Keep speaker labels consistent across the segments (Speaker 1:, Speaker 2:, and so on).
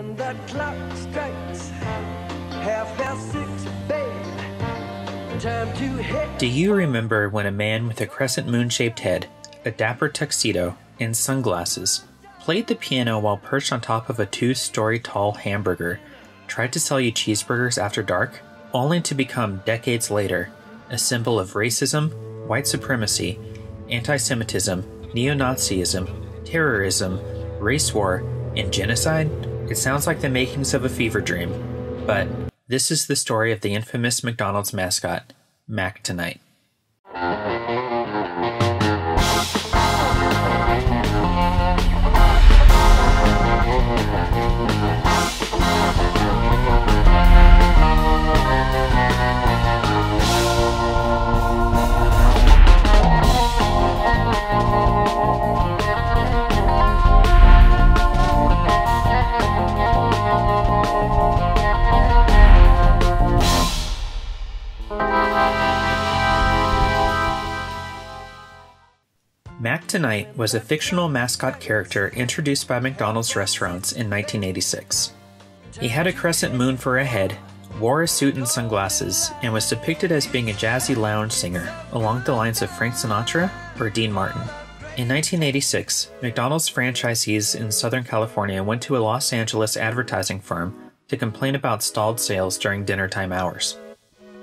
Speaker 1: When the clock strikes 6:30, babe, time to head.
Speaker 2: Do you remember when a man with a crescent moon-shaped head, a dapper tuxedo, and sunglasses played the piano while perched on top of a 2-story tall hamburger, tried to sell you cheeseburgers after dark, only to become, decades later, a symbol of racism, white supremacy, anti-Semitism, neo-Nazism, terrorism, race war, and genocide? It sounds like the makings of a fever dream, but this is the story of the infamous McDonald's mascot, Mac Tonight. Mac Tonight was a fictional mascot character introduced by McDonald's restaurants in 1986. He had a crescent moon for a head, wore a suit and sunglasses, and was depicted as being a jazzy lounge singer along the lines of Frank Sinatra or Dean Martin. In 1986, McDonald's franchisees in Southern California went to a Los Angeles advertising firm to complain about stalled sales during dinnertime hours.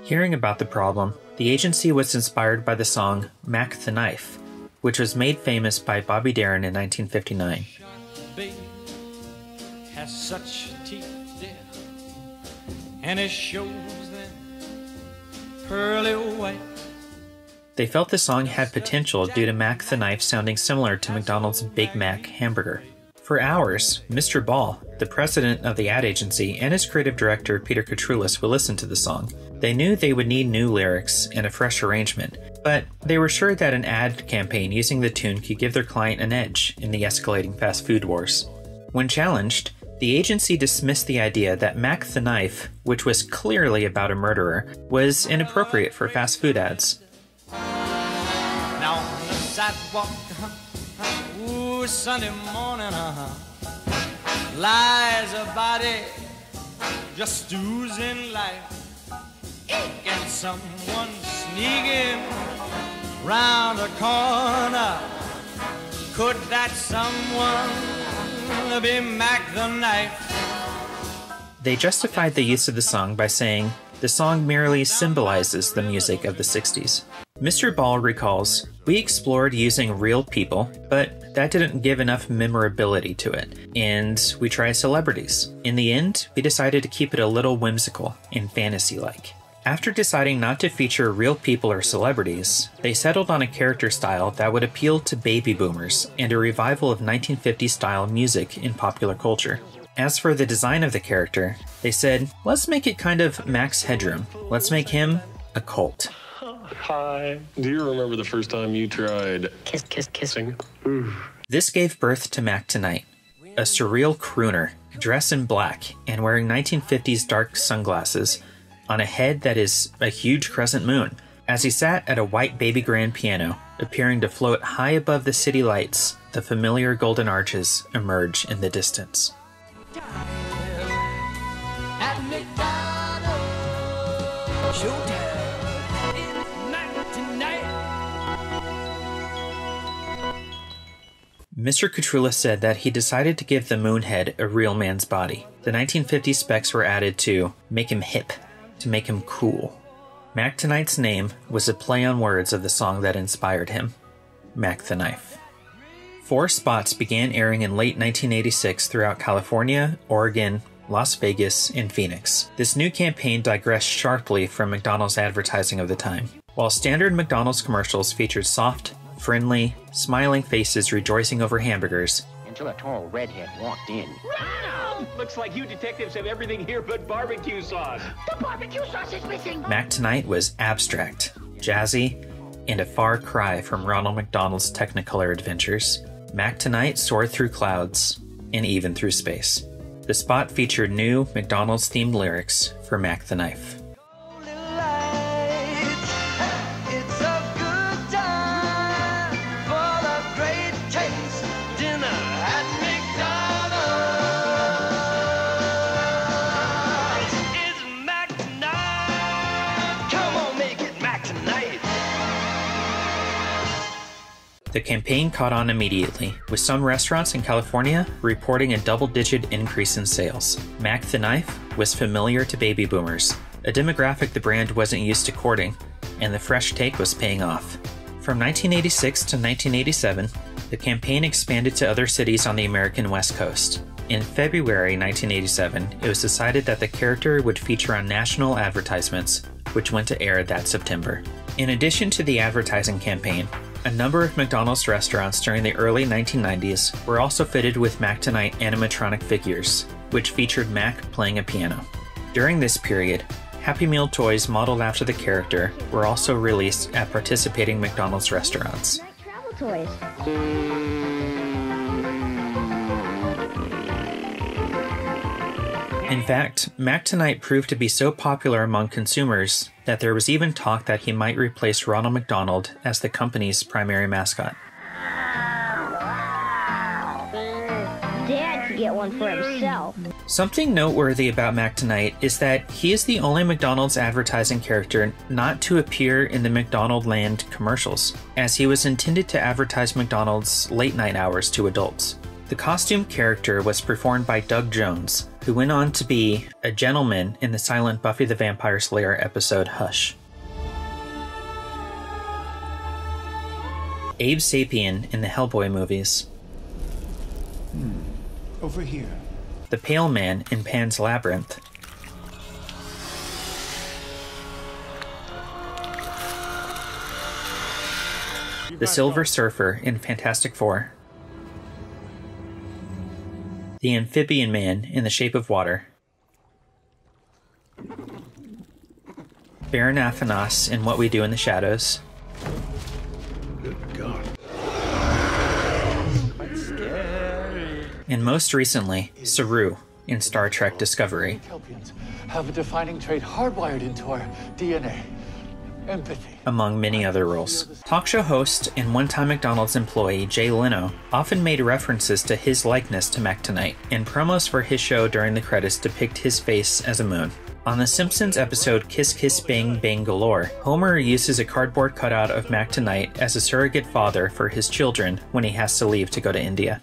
Speaker 2: Hearing about the problem, the agency was inspired by the song Mac the Knife, which was made famous by Bobby Darin in 1959.
Speaker 3: Has such teeth there, and it shows them pearly white.
Speaker 2: They felt the song had potential due to Mac the Knife sounding similar to McDonald's Big Mac hamburger. For hours, Mr. Ball, the president of the ad agency, and his creative director Peter Katroulis would listen to the song. They knew they would need new lyrics and a fresh arrangement, but they were sure that an ad campaign using the tune could give their client an edge in the escalating fast food wars. When challenged, the agency dismissed the idea that Mac the Knife, which was clearly about a murderer, was inappropriate for fast food ads.
Speaker 3: Now on the sidewalk, ooh, Sunday morning, lies a body just oozing life. Can someone sneaking round the corner? Could that someone be Mac the Knife?
Speaker 2: They justified the use of the song by saying the song merely symbolizes the music of the 60s. Mr. Ball recalls, "We explored using real people, but that didn't give enough memorability to it, and we tried celebrities. In the end, we decided to keep it a little whimsical and fantasy-like." After deciding not to feature real people or celebrities, they settled on a character style that would appeal to baby boomers and a revival of 1950s-style music in popular culture. As for the design of the character, they said, let's make it kind of Max Headroom. Let's make him a cult.
Speaker 4: Hi. Do you remember the first time you tried kissing?
Speaker 2: This gave birth to Mac Tonight, a surreal crooner, dressed in black and wearing 1950s dark sunglasses, on a head that is a huge crescent moon, as he sat at a white baby grand piano, appearing to float high above the city lights. The familiar golden arches emerge in the distance. Mr. Katroulis said that he decided to give the moonhead a real man's body. The 1950s specs were added to make him hip, to make him cool. Mac Tonight's name was a play on words of the song that inspired him, Mac the Knife. 4 spots began airing in late 1986 throughout California, Oregon, Las Vegas, and Phoenix. This new campaign digressed sharply from McDonald's advertising of the time. While standard McDonald's commercials featured soft, friendly, smiling faces rejoicing over hamburgers,
Speaker 5: until a tall redhead walked in.
Speaker 6: Looks like you detectives have everything here but barbecue sauce.
Speaker 5: The barbecue sauce is missing.
Speaker 2: Mac Tonight was abstract, jazzy, and a far cry from Ronald McDonald's Technicolor adventures. Mac Tonight soared through clouds and even through space. The spot featured new McDonald's-themed lyrics for Mac the Knife. The campaign caught on immediately, with some restaurants in California reporting a double-digit increase in sales. Mac the Knife was familiar to baby boomers, a demographic the brand wasn't used to courting, and the fresh take was paying off. From 1986 to 1987, the campaign expanded to other cities on the American West Coast. In February 1987, it was decided that the character would feature on national advertisements, which went to air that September. In addition to the advertising campaign, a number of McDonald's restaurants during the early 1990s were also fitted with Mac Tonight animatronic figures, which featured Mac playing a piano. During this period, Happy Meal toys modeled after the character were also released at participating McDonald's restaurants.
Speaker 7: Mac Travel Toys.
Speaker 2: In fact, Mac Tonight proved to be so popular among consumers that there was even talk that he might replace Ronald McDonald as the company's primary mascot.
Speaker 7: Dad could get one for himself.
Speaker 2: Something noteworthy about Mac Tonight is that he is the only McDonald's advertising character not to appear in the McDonaldland commercials, as he was intended to advertise McDonald's late night hours to adults. The costume character was performed by Doug Jones, who went on to be a gentleman in the silent Buffy the Vampire Slayer episode Hush. Abe Sapien in the Hellboy movies.
Speaker 8: Over here.
Speaker 2: The Pale Man in Pan's Labyrinth. The Silver Surfer in Fantastic Four. The Amphibian Man in The Shape of Water. Baron Athanas in What We Do in the Shadows.
Speaker 8: Good God.
Speaker 1: That's scary.
Speaker 2: And most recently, Saru in Star Trek Discovery.
Speaker 9: Kelpians have a defining trait hardwired into our DNA. Empathy.
Speaker 2: Among many other roles. Talk show host and one-time McDonald's employee Jay Leno often made references to his likeness to Mac Tonight, and promos for his show during the credits depict his face as a moon. On The Simpsons episode Kiss Kiss Bang Bang Galore, Homer uses a cardboard cutout of Mac Tonight as a surrogate father for his children when he has to leave to go to India.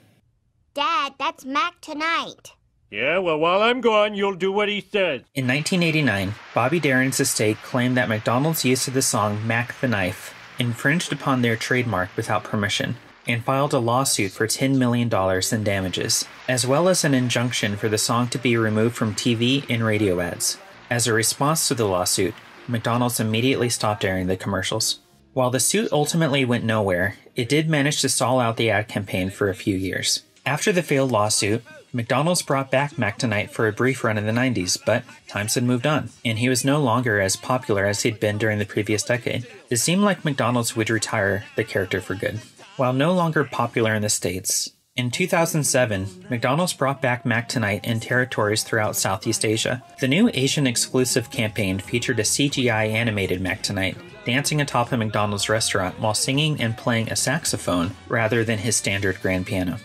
Speaker 7: Dad, that's Mac Tonight.
Speaker 6: Yeah, well, while I'm gone, you'll do what he says.
Speaker 2: In 1989, Bobby Darin's estate claimed that McDonald's use of the song Mac the Knife infringed upon their trademark without permission, and filed a lawsuit for $10 million in damages, as well as an injunction for the song to be removed from TV and radio ads. As a response to the lawsuit, McDonald's immediately stopped airing the commercials. While the suit ultimately went nowhere, it did manage to stall out the ad campaign for a few years. After the failed lawsuit, McDonald's brought back Mac Tonight for a brief run in the 90s, but times had moved on, and he was no longer as popular as he'd been during the previous decade. It seemed like McDonald's would retire the character for good. While no longer popular in the States, in 2007, McDonald's brought back Mac Tonight in territories throughout Southeast Asia. The new Asian-exclusive campaign featured a CGI animated Mac Tonight, dancing atop a McDonald's restaurant while singing and playing a saxophone rather than his standard grand piano.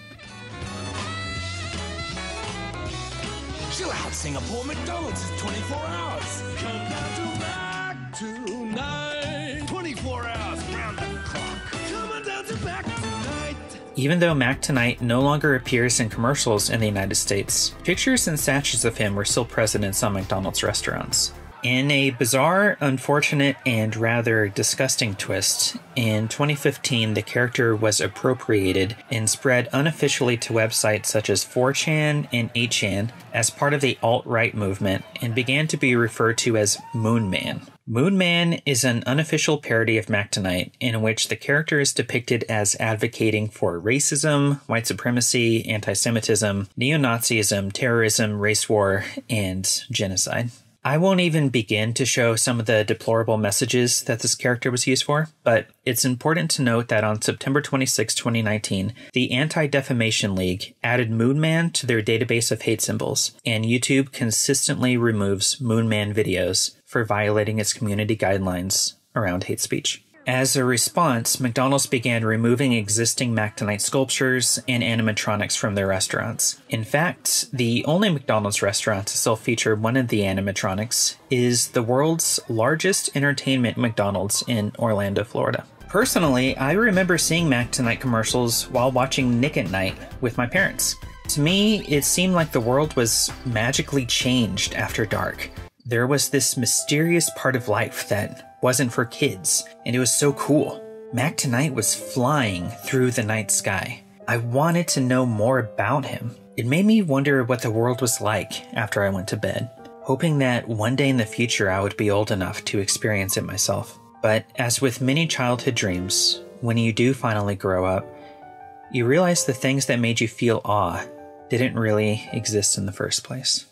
Speaker 8: Chill out, Singapore. McDonald's is 24 hours. Come down to Mac tonight. 24 hours round the clock. Come on down to Mac tonight.
Speaker 2: Even though Mac Tonight no longer appears in commercials in the United States, pictures and statues of him were still present in some McDonald's restaurants. In a bizarre, unfortunate, and rather disgusting twist, in 2015 the character was appropriated and spread unofficially to websites such as 4chan and 8chan as part of the alt-right movement and began to be referred to as Moon Man. Moon Man is an unofficial parody of Mac Tonight in which the character is depicted as advocating for racism, white supremacy, anti-Semitism, neo-Nazism, terrorism, race war, and genocide. I won't even begin to show some of the deplorable messages that this character was used for, but it's important to note that on September 26, 2019, the Anti-Defamation League added Moon Man to their database of hate symbols, and YouTube consistently removes Moon Man videos for violating its community guidelines around hate speech. As a response, McDonald's began removing existing Mac Tonight sculptures and animatronics from their restaurants. In fact, the only McDonald's restaurant to still feature one of the animatronics is the world's largest entertainment McDonald's in Orlando, Florida. Personally, I remember seeing Mac Tonight commercials while watching Nick at Night with my parents. To me, it seemed like the world was magically changed after dark. There was this mysterious part of life that wasn't for kids, and it was so cool. Mac Tonight was flying through the night sky. I wanted to know more about him. It made me wonder what the world was like after I went to bed, hoping that one day in the future I would be old enough to experience it myself. But as with many childhood dreams, when you do finally grow up, you realize the things that made you feel awe didn't really exist in the first place.